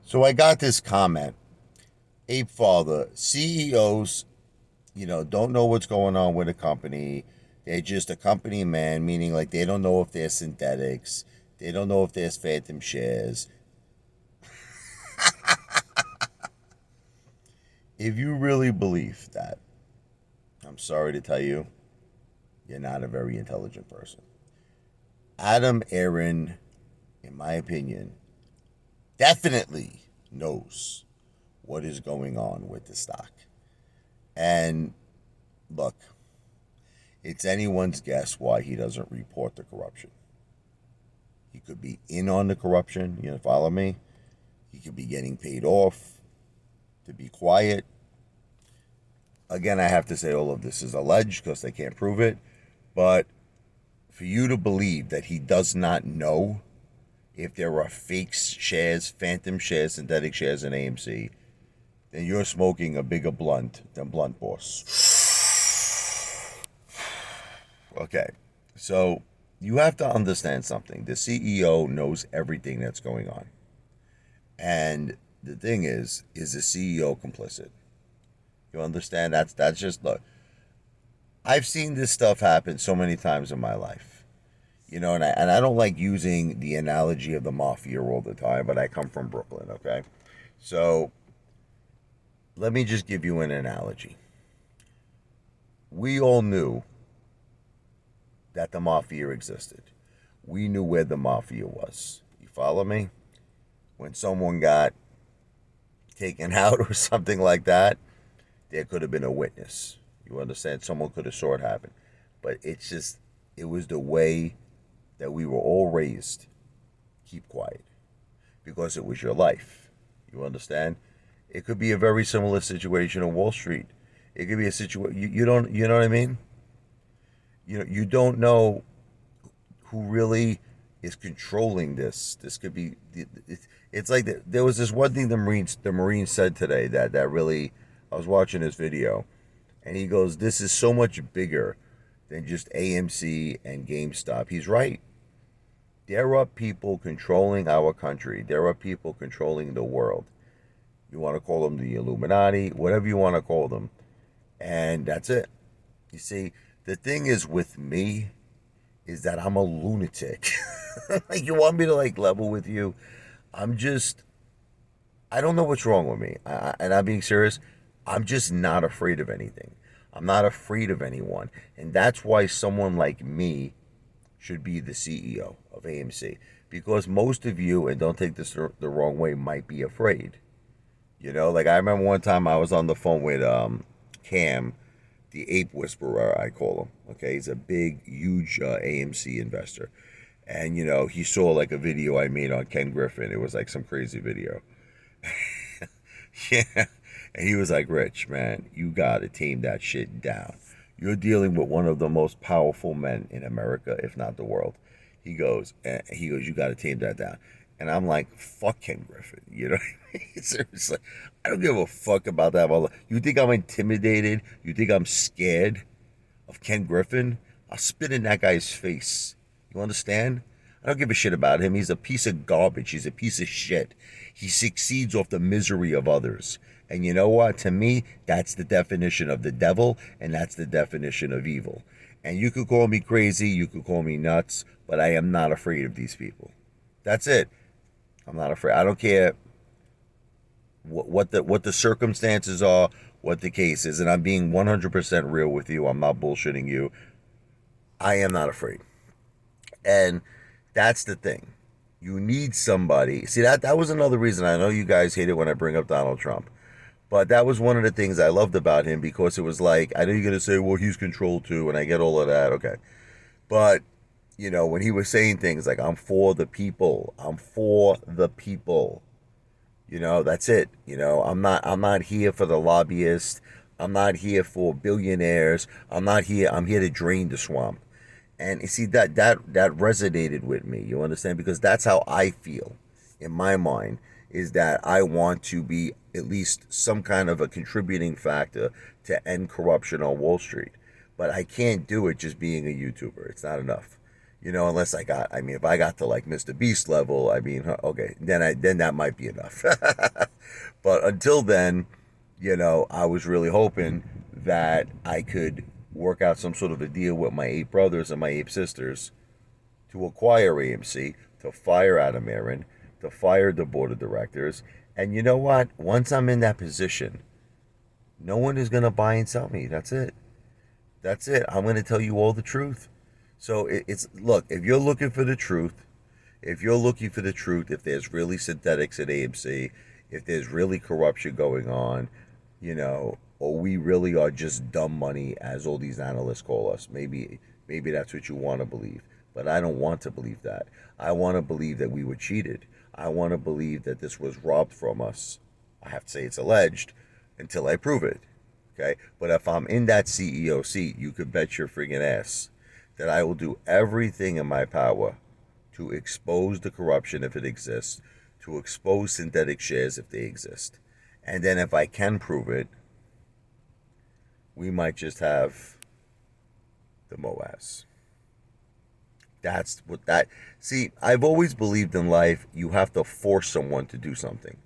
So I got this comment. Ape Father, CEOs, don't know what's going on with a company. They're just a company man, meaning like they don't know if they're synthetics. They don't know if there's phantom shares. If you really believe that, I'm sorry to tell you, you're not a very intelligent person. Adam Aaron, in my opinion, definitely knows what is going on with the stock. And look, it's anyone's guess why he doesn't report the corruption. He could be in on the corruption, follow me? He could be getting paid off to be quiet. Again, I have to say all of this is alleged because they can't prove it. But for you to believe that he does not know if there are fake shares, phantom shares, synthetic shares in AMC, then you're smoking a bigger blunt than Blunt Boss. Okay, so you have to understand something. The CEO knows everything that's going on. And the thing is the CEO complicit? You understand? That's just look. I've seen this stuff happen so many times in my life. And I don't like using the analogy of the mafia all the time, but I come from Brooklyn, okay? So let me just give you an analogy. We all knew that the mafia existed. We knew where the mafia was. You follow me? When someone got taken out or something like that, there could have been a witness. You understand? Someone could have saw it happen. But it was the way that we were all raised. Keep quiet. Because it was your life. You understand? It could be a very similar situation on Wall Street. It could be a situation, you don't, you know what I mean? You don't know who really is controlling this. This could be, it's like there was this one thing the Marines said today that really, I was watching this video, and he goes, "This is so much bigger than just AMC and GameStop." He's right. There are people controlling our country. There are people controlling the world. You want to call them the Illuminati, whatever you want to call them, and that's it. You see, the thing is with me is that I'm a lunatic. Like you want me to like level with you? I'm just I don't know what's wrong with me. And I'm being serious. I'm just not afraid of anything. I'm not afraid of anyone. And that's why someone like me should be the CEO of AMC. Because most of you, and don't take this the wrong way, might be afraid. Like I remember one time I was on the phone with Cam, the ape whisperer, I call him. Okay, he's a big, huge AMC investor. And, he saw like a video I made on Ken Griffin. It was like some crazy video. Yeah. And he was like, "Rich, man, you got to tame that shit down. You're dealing with one of the most powerful men in America, if not the world." You got to tame that down. And I'm like, fuck Ken Griffin. You know what I mean? Seriously. I don't give a fuck about that. You think I'm intimidated? You think I'm scared of Ken Griffin? I'll spit in that guy's face. You understand? I don't give a shit about him. He's a piece of garbage. He's a piece of shit. He succeeds off the misery of others. And you know what? To me, that's the definition of the devil, and that's the definition of evil. And you could call me crazy, you could call me nuts, but I am not afraid of these people. That's it. I'm not afraid. I don't care what the circumstances are, what the case is, and I'm being 100% real with you. I'm not bullshitting you. I am not afraid. And that's the thing. You need somebody. See, that was another reason. I know you guys hate it when I bring up Donald Trump. But that was one of the things I loved about him because it was like, I know you're going to say, well, he's controlled too, and I get all of that. Okay. But, when he was saying things like, I'm for the people, I'm for the people, that's it. I'm not here for the lobbyists. I'm not here for billionaires. I'm here to drain the swamp. And you see that resonated with me. You understand? Because that's how I feel in my mind is that I want to be at least some kind of a contributing factor to end corruption on Wall Street. But I can't do it just being a YouTuber. It's not enough. unless if I got to like Mr. Beast level, okay, then that might be enough. But until then, I was really hoping that I could work out some sort of a deal with my 8 brothers and my 8 sisters to acquire AMC, to fire Adam Aaron, to fire the board of directors. And you know what? Once I'm in that position, no one is going to buy and sell me. That's it. That's it. I'm going to tell you all the truth. So look, if you're looking for the truth, if there's really synthetics at AMC, if there's really corruption going on, or we really are just dumb money, as all these analysts call us. Maybe that's what you want to believe, but I don't want to believe that. I want to believe that we were cheated. I want to believe that this was robbed from us. I have to say it's alleged until I prove it. Okay, but if I'm in that CEO seat, you could bet your friggin' ass that I will do everything in my power to expose the corruption if it exists, to expose synthetic shares if they exist. And then if I can prove it, we might just have the MOAS. That's what that. See, I've always believed in life, you have to force someone to do something.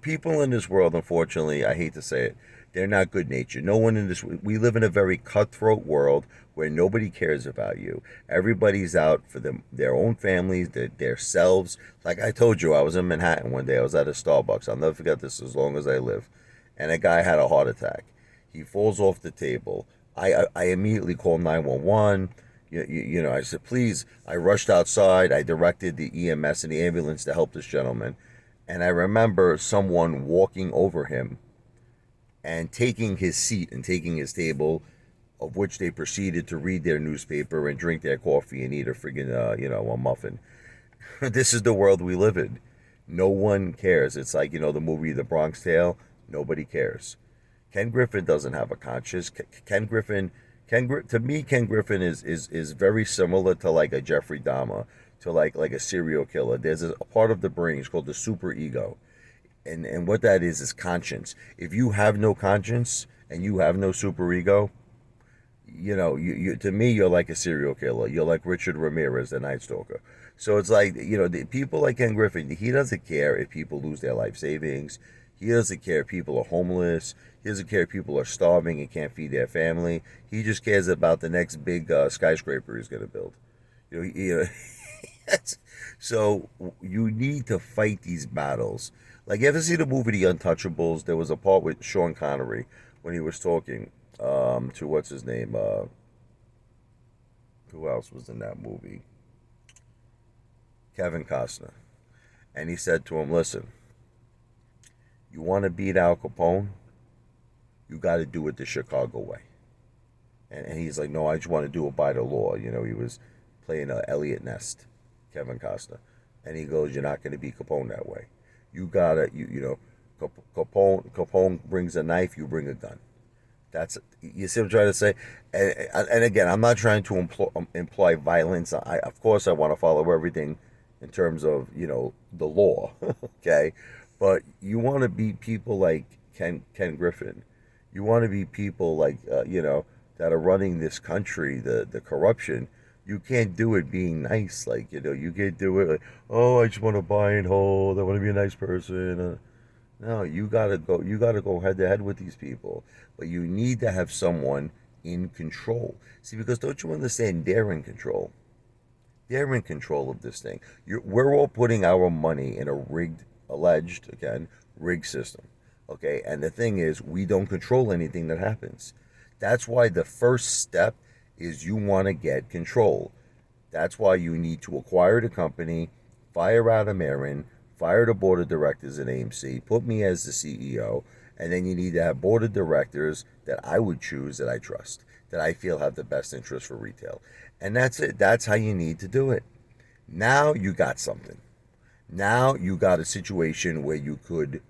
People in this world, unfortunately, I hate to say it, they're not good natured. No one in this, we live in a very cutthroat world where nobody cares about you. Everybody's out for their own families, their selves. Like I told you, I was in Manhattan one day. I was at a Starbucks. I'll never forget this as long as I live. And a guy had a heart attack. He falls off the table. I immediately called 911. I said, please. I rushed outside. I directed the EMS and the ambulance to help this gentleman. And I remember someone walking over him and taking his seat and taking his table, of which they proceeded to read their newspaper and drink their coffee and eat a friggin', a muffin. This is the world we live in. No one cares. It's like, the movie The Bronx Tale. Nobody cares. Ken Griffin doesn't have a conscience. Ken Griffin is very similar to like a Jeffrey Dahmer, to like a serial killer. There's a part of the brain, it's called the super ego. And what that is conscience. If you have no conscience and you have no super ego, you to me, you're like a serial killer. You're like Richard Ramirez, the Night Stalker. So it's like, the people like Ken Griffin, he doesn't care if people lose their life savings. He doesn't care if people are homeless. He doesn't care if people are starving and can't feed their family. He just cares about the next big skyscraper he's going to build. So you need to fight these battles. Like, you ever see the movie The Untouchables? There was a part with Sean Connery when he was talking to what's his name? Who else was in that movie? Kevin Costner. And he said to him, listen, you want to beat Al Capone? You got to do it the Chicago way. And he's like, no, I just want to do it by the law. He was playing Elliot Ness, Kevin Costner. And he goes, you're not going to beat Capone that way. You got to, Capone brings a knife, you bring a gun. You see what I'm trying to say? And again, I'm not trying to imply violence. Of course, I want to follow everything in terms of, the law, okay? But you want to be people like Ken Griffin. You want to be people like, that are running this country, the corruption. You can't do it being nice. Like, you can't do it like, oh, I just want to buy and hold. I want to be a nice person. No, you gotta go head to head with these people. But you need to have someone in control. See, because don't you understand? They're in control. They're in control of this thing. We're all putting our money in a alleged, again, rigged system. Okay, and the thing is, we don't control anything that happens. That's why the first step is you want to get control. That's why you need to acquire the company, fire Adam Aaron, fire the board of directors at AMC, put me as the CEO, and then you need to have board of directors that I would choose, that I trust, that I feel have the best interest for retail. And that's it. That's how you need to do it. Now you got something. Now you got a situation where you could,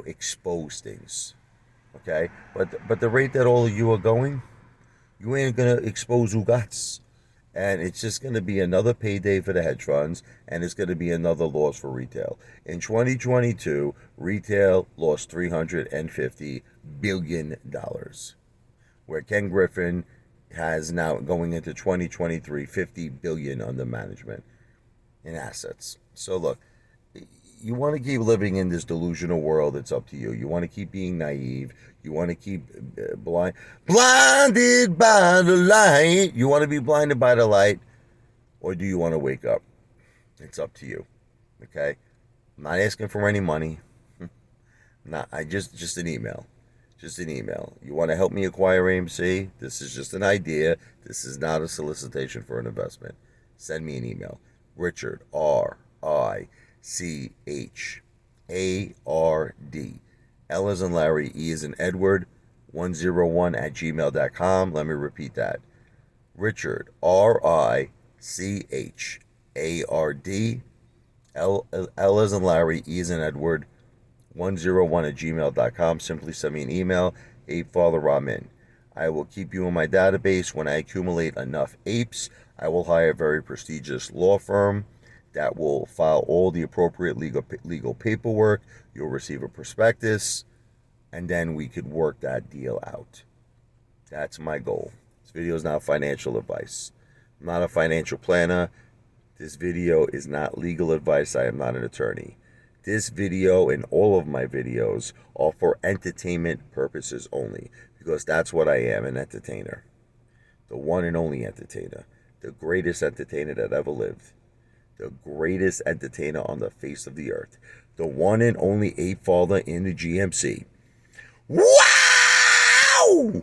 expose things. Okay? But the rate that all of you are going, you ain't going to expose Ugats. And it's just going to be another payday for the hedge funds, and it's going to be another loss for retail. In 2022, retail lost $350 billion, where Ken Griffin has now going into 2023 50 billion under management in assets. So look, you want to keep living in this delusional world, it's up to you. You want to keep being naive. You want to keep blinded by the light. You want to be blinded by the light, or do you want to wake up? It's up to you. Okay? I'm not asking for any money. Not I just an email. Just an email. You want to help me acquire AMC? This is just an idea. This is not a solicitation for an investment. Send me an email. Richard RICHARD. L as in Larry, E as in Edward, 101 at gmail.com. Let me repeat that. Richard RICHARD. L as in Larry, E as in Edward, 101 at gmail.com. Simply send me an email. Ape Father Ramin. I will keep you in my database. When I accumulate enough apes, I will hire a very prestigious law firm that will file all the appropriate legal paperwork. You'll receive a prospectus, and then we could work that deal out. That's my goal. This video is not financial advice. I'm not a financial planner. This video is not legal advice. I am not an attorney. This video and all of my videos are for entertainment purposes only, because that's what I am, an entertainer. The one and only entertainer. The greatest entertainer that ever lived. The greatest entertainer on the face of the earth. The one and only Ape Father in the GMC. Wow!